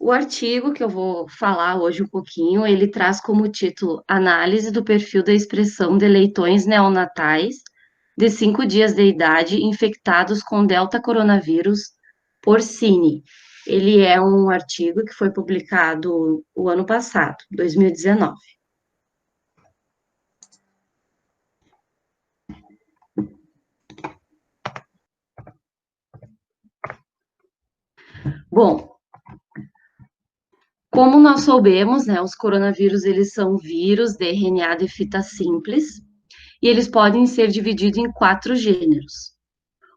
O artigo que eu vou falar hoje um pouquinho, ele traz como título Análise do perfil da expressão de leitões neonatais de 5 dias de idade infectados com delta coronavírus porcini. Ele é um artigo que foi publicado o ano passado, 2019. Bom, como nós soubemos, né, os coronavírus eles são vírus de RNA de fita simples e eles podem ser divididos em 4 gêneros.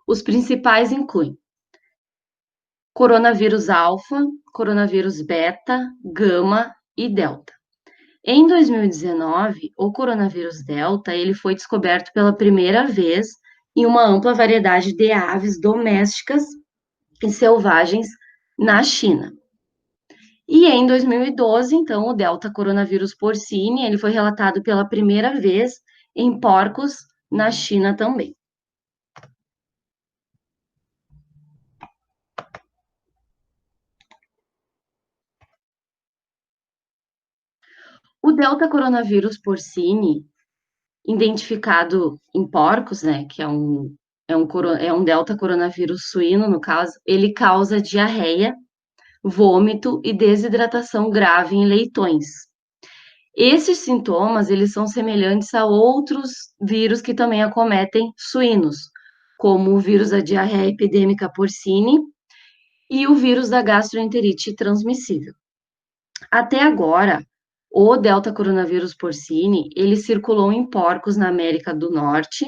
Os principais incluem coronavírus alfa, coronavírus beta, gama e delta. Em 2019, o coronavírus delta ele foi descoberto pela primeira vez em uma ampla variedade de aves domésticas e selvagens na China. E em 2012, então, o delta coronavírus porcini, ele foi relatado pela primeira vez em porcos na China também. O delta coronavírus porcini, identificado em porcos, né, que é um delta coronavírus suíno, no caso, ele causa diarreia, vômito e desidratação grave em leitões. Esses sintomas, eles são semelhantes a outros vírus que também acometem suínos, como o vírus da diarreia epidêmica porcine e o vírus da gastroenterite transmissível. Até agora, o delta coronavírus porcine, ele circulou em porcos na América do Norte,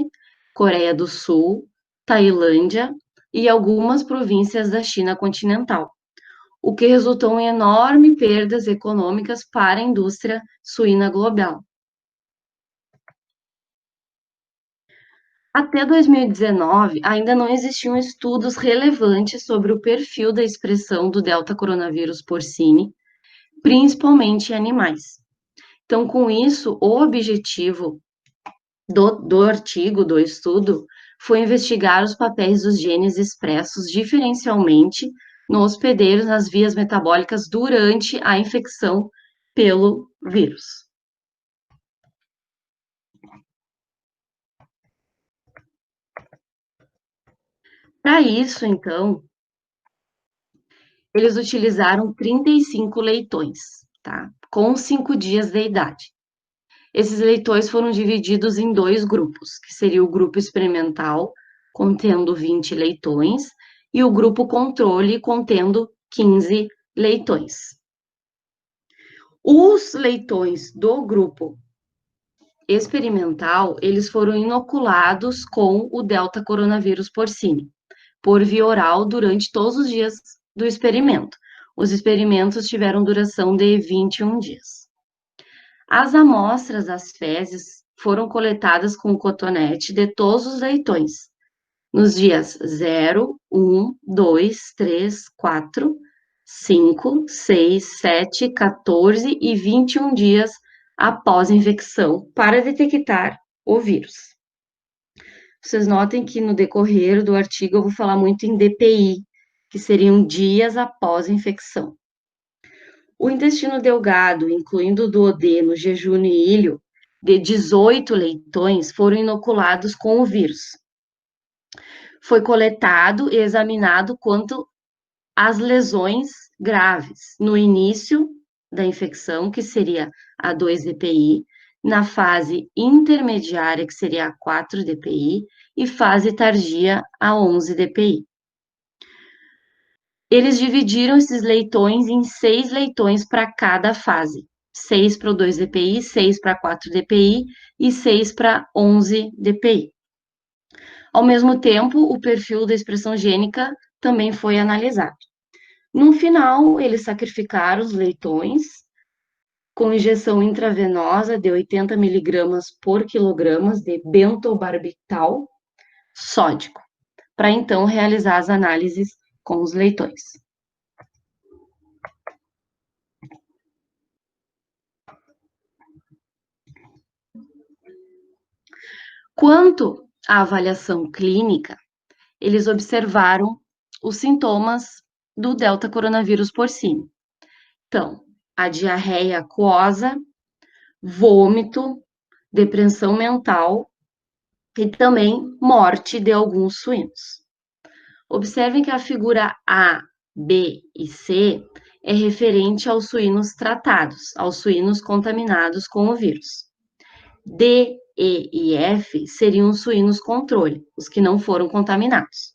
Coreia do Sul, Tailândia e algumas províncias da China continental, o que resultou em enormes perdas econômicas para a indústria suína global. Até 2019, ainda não existiam estudos relevantes sobre o perfil da expressão do delta coronavírus porcine, principalmente em animais. Então, com isso, o objetivo do artigo, do estudo, foi investigar os papéis dos genes expressos diferencialmente nos hospedeiros nas vias metabólicas durante a infecção pelo vírus. Para isso, então, eles utilizaram 35 leitões, tá? Com 5 dias de idade. Esses leitões foram divididos em 2 grupos, que seria o grupo experimental, contendo 20 leitões, e o grupo controle, contendo 15 leitões. Os leitões do grupo experimental, eles foram inoculados com o delta coronavírus porcine, por via oral durante todos os dias do experimento. Os experimentos tiveram duração de 21 dias. As amostras das fezes foram coletadas com cotonete de todos os leitões, nos dias 0, 1, 2, 3, 4, 5, 6, 7, 14 e 21 dias após a infecção, para detectar o vírus. Vocês notem que no decorrer do artigo eu vou falar muito em DPI, que seriam dias após a infecção. O intestino delgado, incluindo o duodeno, jejum e ilho, de 18 leitões foram inoculados com o vírus. Foi coletado e examinado quanto às lesões graves no início da infecção, que seria a 2-DPI, na fase intermediária, que seria a 4-DPI, e fase tardia, a 11-DPI. Eles dividiram esses leitões em 6 leitões para cada fase. 6 para o 2-DPI, 6 para 4-DPI e 6 para 11-DPI. Ao mesmo tempo, o perfil da expressão gênica também foi analisado. No final, eles sacrificaram os leitões com injeção intravenosa de 80 miligramas por quilogramas de bentobarbital sódico, para então realizar as análises com os leitões. Quanto à avaliação clínica, eles observaram os sintomas do delta coronavírus porcine. Então, a diarreia aquosa, vômito, depressão mental e também morte de alguns suínos. Observem que a figura A, B e C é referente aos suínos tratados, aos suínos contaminados com o vírus. D, E e F seriam os suínos controle, os que não foram contaminados.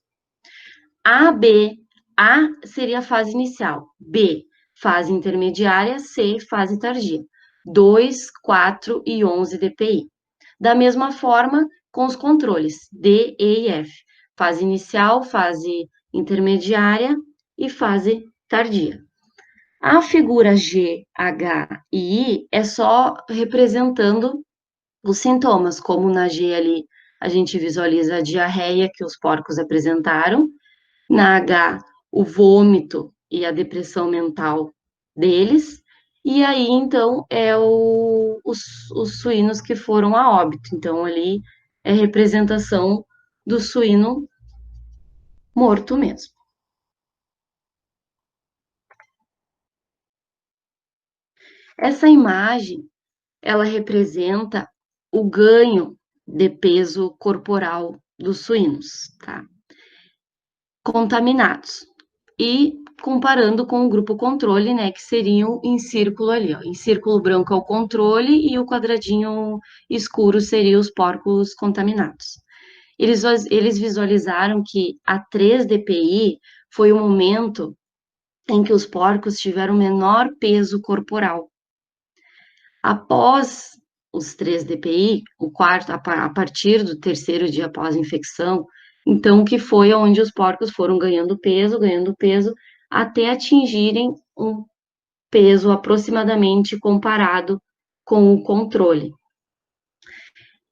A, B, A seria a fase inicial, B, fase intermediária, C, fase tardia. 2, 4 e 11 DPI. Da mesma forma, com os controles D, E e F. Fase inicial, fase intermediária e fase tardia. A figura G, H e I é só representando os sintomas, como na G ali a gente visualiza a diarreia que os porcos apresentaram, na H o vômito e a depressão mental deles, e aí então os suínos que foram a óbito, então ali é representação do suíno morto mesmo. Essa imagem, ela representa o ganho de peso corporal dos suínos, tá? Contaminados. E comparando com o grupo controle, né, que seriam em círculo ali, ó. Em círculo branco é o controle e o quadradinho escuro seria os porcos contaminados. Eles visualizaram que a 3 DPI foi o momento em que os porcos tiveram menor peso corporal. Após os 3 DPI, o quarto, a partir do terceiro dia após a infecção, então que foi onde os porcos foram ganhando peso, até atingirem um peso aproximadamente comparado com o controle.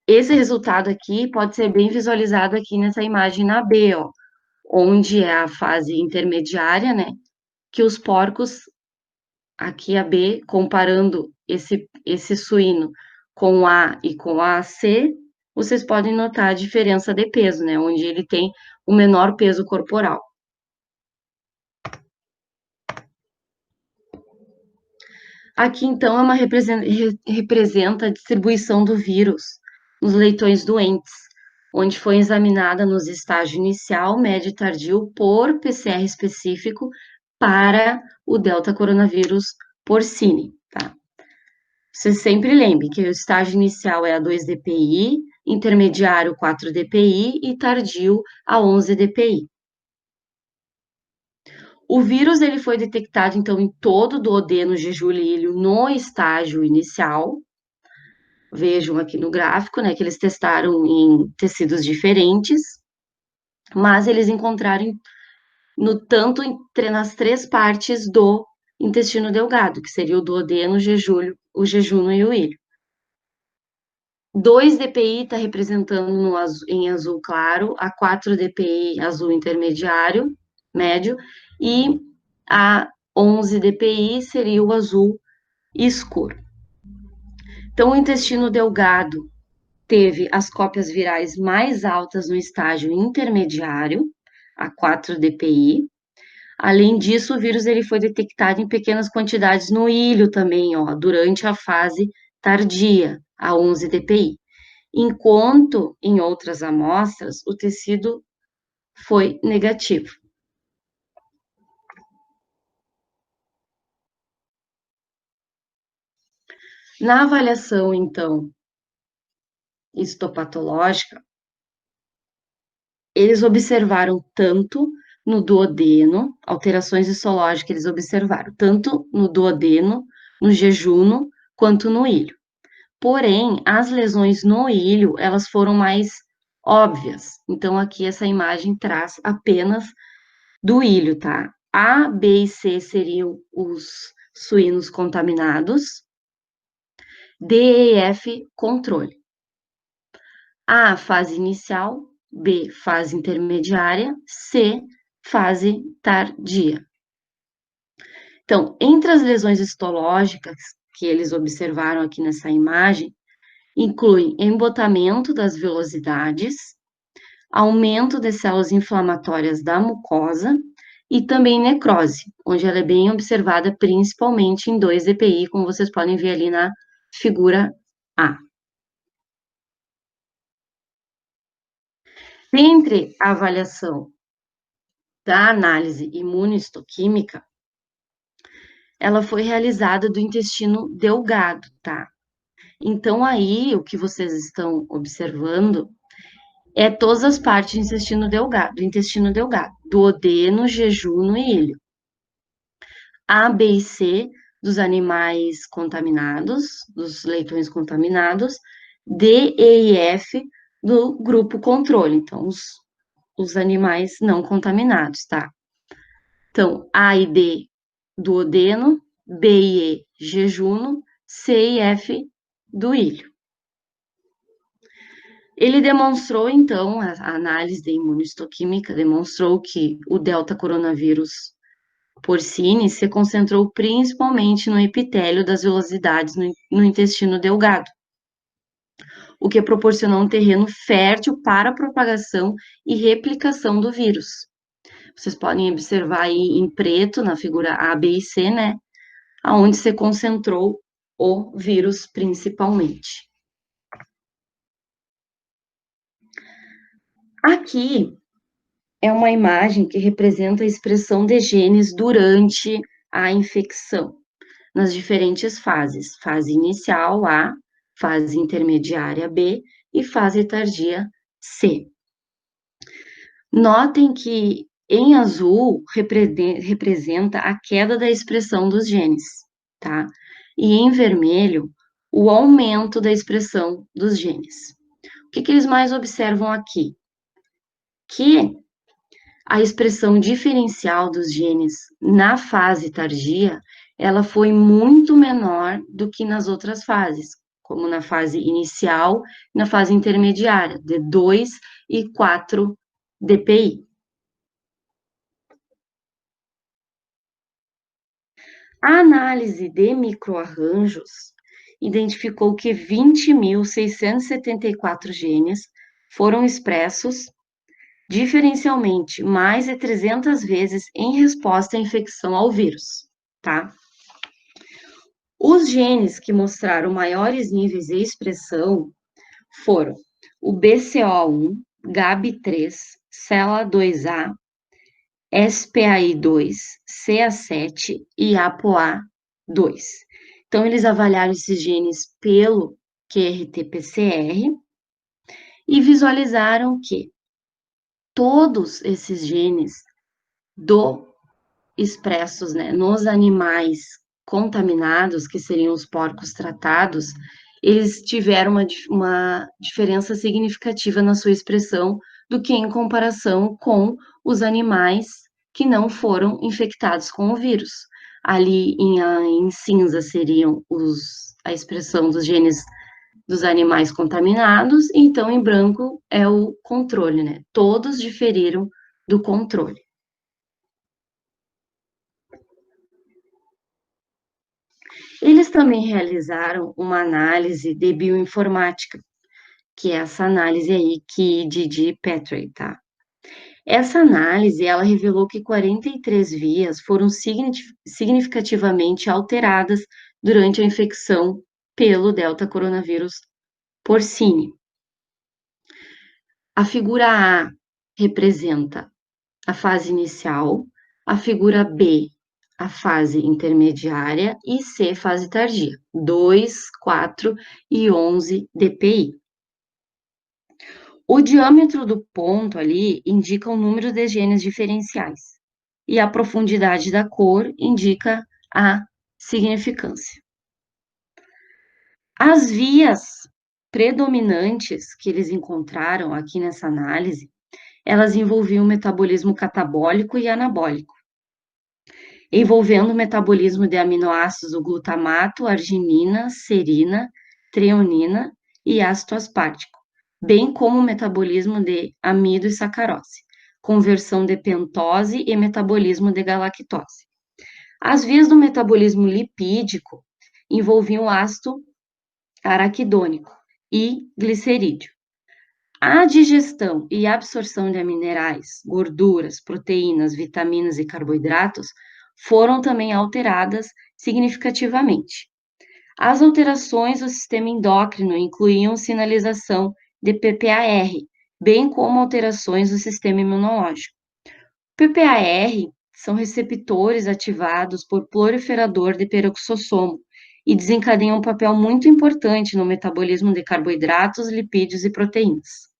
Esse resultado aqui pode ser bem visualizado aqui nessa imagem na B, ó, onde é a fase intermediária, né, que os porcos, aqui a B, comparando esse suíno com A e com a C, vocês podem notar a diferença de peso, né, onde ele tem o menor peso corporal. Aqui, então, é representa a distribuição do vírus nos leitões doentes, onde foi examinada nos estágios inicial, médio e tardio por PCR específico para o delta coronavírus porcine, tá? Você sempre lembre que o estágio inicial é a 2 DPI, intermediário 4 DPI e tardio a 11 DPI. O vírus ele foi detectado, então, em todo o duodeno jejulíleo no estágio inicial. Vejam aqui no gráfico, né, que eles testaram em tecidos diferentes, mas eles encontraram no tanto nas 3 partes do intestino delgado, que seria o duodeno, o jejunum e o ilho. 2 DPI está representando em azul claro, a 4 DPI azul intermediário, médio, e a 11 DPI seria o azul escuro. Então, o intestino delgado teve as cópias virais mais altas no estágio intermediário, a 4 DPI. Além disso, o vírus ele foi detectado em pequenas quantidades no ilho também, ó, durante a fase tardia, a 11 DPI. Enquanto em outras amostras o tecido foi negativo. Na avaliação, então, histopatológica, eles observaram tanto no duodeno, alterações histológicas eles observaram, tanto no duodeno, no jejuno, quanto no ilho. Porém, as lesões no ilho, elas foram mais óbvias. Então, aqui essa imagem traz apenas do ilho, tá? A, B e C seriam os suínos contaminados, D, E e F, controle. A, fase inicial, B, fase intermediária, C, fase tardia. Então, entre as lesões histológicas que eles observaram aqui nessa imagem, incluem embotamento das velosidades, aumento de células inflamatórias da mucosa e também necrose, onde ela é bem observada principalmente em 2 DPI, como vocês podem ver ali na figura A. Dentre a avaliação da análise imunohistoquímica, ela foi realizada do intestino delgado, tá? Então aí, o que vocês estão observando é todas as partes do intestino delgado, duodeno, jejuno e ilho. A, B e C dos animais contaminados, dos leitões contaminados, D, E e F do grupo controle, então os animais não contaminados, tá? Então, A e D, duodeno, B e E, jejuno, C e F do ilho. Ele demonstrou, então, a análise de imunohistoquímica demonstrou que o delta coronavírus porcine se concentrou principalmente no epitélio das velocidades no intestino delgado, o que proporcionou um terreno fértil para a propagação e replicação do vírus. Vocês podem observar aí em preto, na figura A, B e C, né, aonde se concentrou o vírus principalmente. Aqui é uma imagem que representa a expressão de genes durante a infecção, nas diferentes fases: fase inicial A, fase intermediária B e fase tardia C. Notem que em azul representa a queda da expressão dos genes, tá? E em vermelho, o aumento da expressão dos genes. O que eles mais observam aqui? Que a expressão diferencial dos genes na fase tardia, ela foi muito menor do que nas outras fases, como na fase inicial e na fase intermediária, de 2 e 4 DPI. A análise de microarranjos identificou que 20.674 genes foram expressos diferencialmente mais de 300 vezes em resposta à infecção ao vírus, tá? Os genes que mostraram maiores níveis de expressão foram o BCO1, GAB3, CELA2A, SPAI2, CA7 e APOA2. Então, eles avaliaram esses genes pelo QRT-PCR e visualizaram que todos esses genes expressos, né, nos animais contaminados, que seriam os porcos tratados, eles tiveram uma diferença significativa na sua expressão do que em comparação com os animais que não foram infectados com o vírus. Ali em cinza seriam a expressão dos genes dos animais contaminados, e então em branco é o controle, né? Todos diferiram do controle. Eles também realizaram uma análise de bioinformática, que é essa análise aí que Didi Petrie, tá? Essa análise, ela revelou que 43 vias foram significativamente alteradas durante a infecção pelo Delta coronavírus porcine. A figura A representa a fase inicial, a figura B, a fase intermediária e C, fase tardia, 2, 4 e 11 DPI. O diâmetro do ponto ali indica o número de genes diferenciais e a profundidade da cor indica a significância. As vias predominantes que eles encontraram aqui nessa análise, elas envolviam o metabolismo catabólico e anabólico, envolvendo o metabolismo de aminoácidos do glutamato, arginina, serina, treonina e ácido aspartico, bem como o metabolismo de amido e sacarose, conversão de pentose e metabolismo de galactose. As vias do metabolismo lipídico envolviam ácido araquidônico e glicerídeo. A digestão e absorção de minerais, gorduras, proteínas, vitaminas e carboidratos foram também alteradas significativamente. As alterações do sistema endócrino incluíam sinalização de PPAR, bem como alterações do sistema imunológico. PPAR são receptores ativados por proliferador de peroxissomo e desencadeiam um papel muito importante no metabolismo de carboidratos, lipídios e proteínas.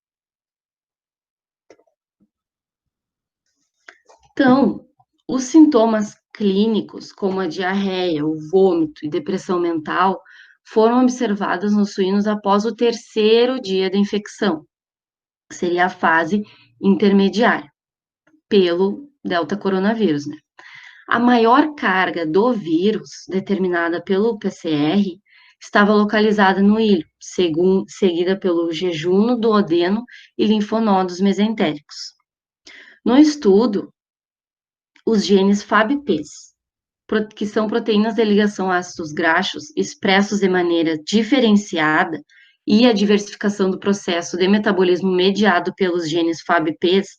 Então, os sintomas clínicos, como a diarreia, o vômito e depressão mental, foram observados nos suínos após o terceiro dia da infecção, que seria a fase intermediária, pelo delta coronavírus, né? A maior carga do vírus, determinada pelo PCR, estava localizada no ilho, seguida pelo jejum no duodeno e linfonodos mesentéricos. No estudo, os genes FABPs, que são proteínas de ligação a ácidos graxos expressos de maneira diferenciada, e a diversificação do processo de metabolismo mediado pelos genes FABPs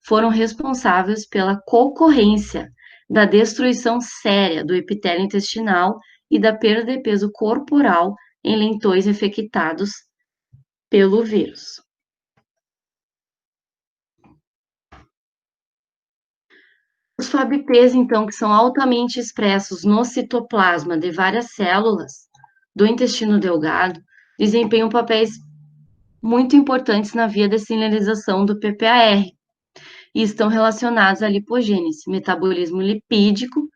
foram responsáveis pela concorrência da destruição séria do epitélio intestinal e da perda de peso corporal em lentões infectados pelo vírus. Os FABPs, então, que são altamente expressos no citoplasma de várias células do intestino delgado, desempenham papéis muito importantes na via de sinalização do PPAR e estão relacionados à lipogênese, metabolismo lipídico,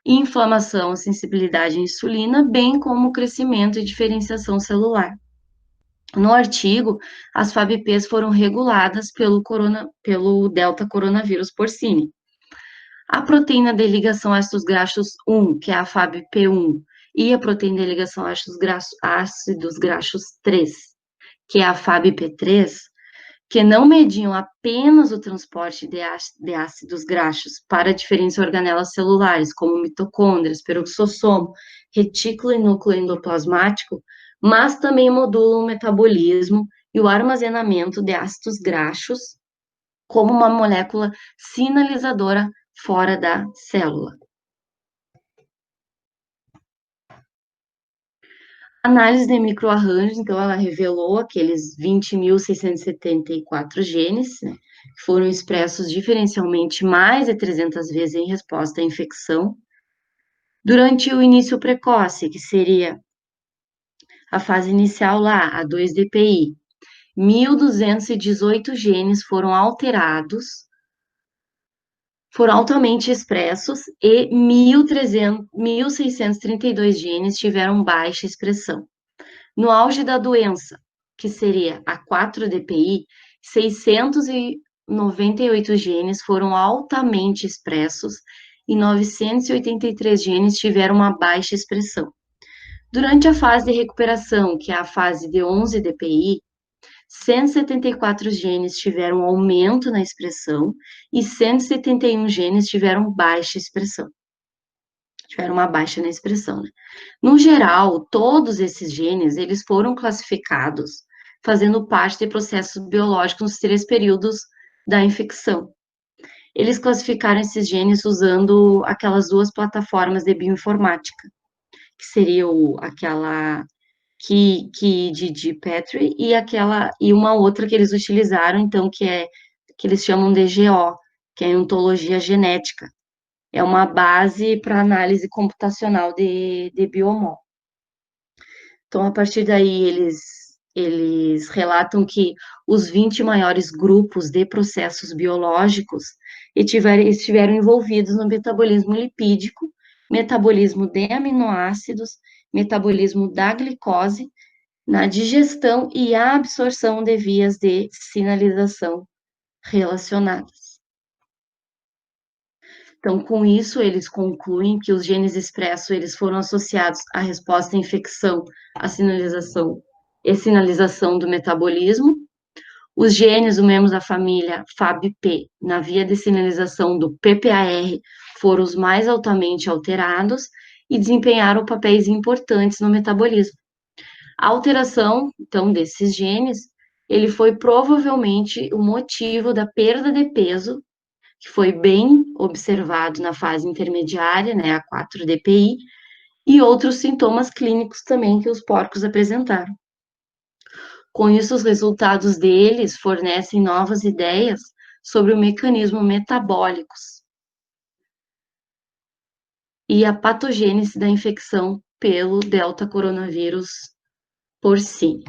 inflamação, sensibilidade à insulina, bem como o crescimento e diferenciação celular. No artigo, as FABPs foram reguladas pelo delta coronavírus porcini. A proteína de ligação ácidos graxos 1, que é a FABP1, e a proteína de ligação ácidos graxos 3, que é a FABP3, que não mediam apenas o transporte de ácidos graxos para diferentes organelas celulares, como mitocôndrias, peroxissomo, retículo e núcleo endoplasmático, mas também modulam o metabolismo e o armazenamento de ácidos graxos como uma molécula sinalizadora fora da célula. A análise de microarranjos, então, ela revelou aqueles 20.674 genes, né, que foram expressos diferencialmente mais de 300 vezes em resposta à infecção. Durante o início precoce, que seria a fase inicial lá, a 2-DPI, 1.218 genes foram alterados, foram altamente expressos e 1.632 genes tiveram baixa expressão. No auge da doença, que seria a 4-DPI, 698 genes foram altamente expressos e 983 genes tiveram uma baixa expressão. Durante a fase de recuperação, que é a fase de 11-DPI, 174 genes tiveram aumento na expressão e 171 genes tiveram baixa expressão. Tiveram uma baixa na expressão, né? No geral, todos esses genes, eles foram classificados fazendo parte de processos biológicos nos 3 períodos da infecção. Eles classificaram esses genes usando aquelas 2 plataformas de bioinformática, que seria aquela de Petri e uma outra que eles utilizaram, então, que eles chamam de GO, que é a ontologia genética. É uma base para análise computacional de biomol. Então, a partir daí, eles relatam que os 20 maiores grupos de processos biológicos estiveram envolvidos no metabolismo lipídico, metabolismo de aminoácidos, metabolismo da glicose, na digestão e absorção de vias de sinalização relacionadas. Então, com isso, eles concluem que os genes expressos eles foram associados à resposta à infecção, à sinalização e sinalização do metabolismo. Os genes dos membros da família FABP na via de sinalização do PPAR foram os mais altamente alterados e desempenharam papéis importantes no metabolismo. A alteração, então, desses genes ele foi provavelmente o motivo da perda de peso, que foi bem observado na fase intermediária, né, a 4-DPI, e outros sintomas clínicos também que os porcos apresentaram. Com isso, os resultados deles fornecem novas ideias sobre o mecanismo metabólicos e a patogênese da infecção pelo delta coronavírus porcino.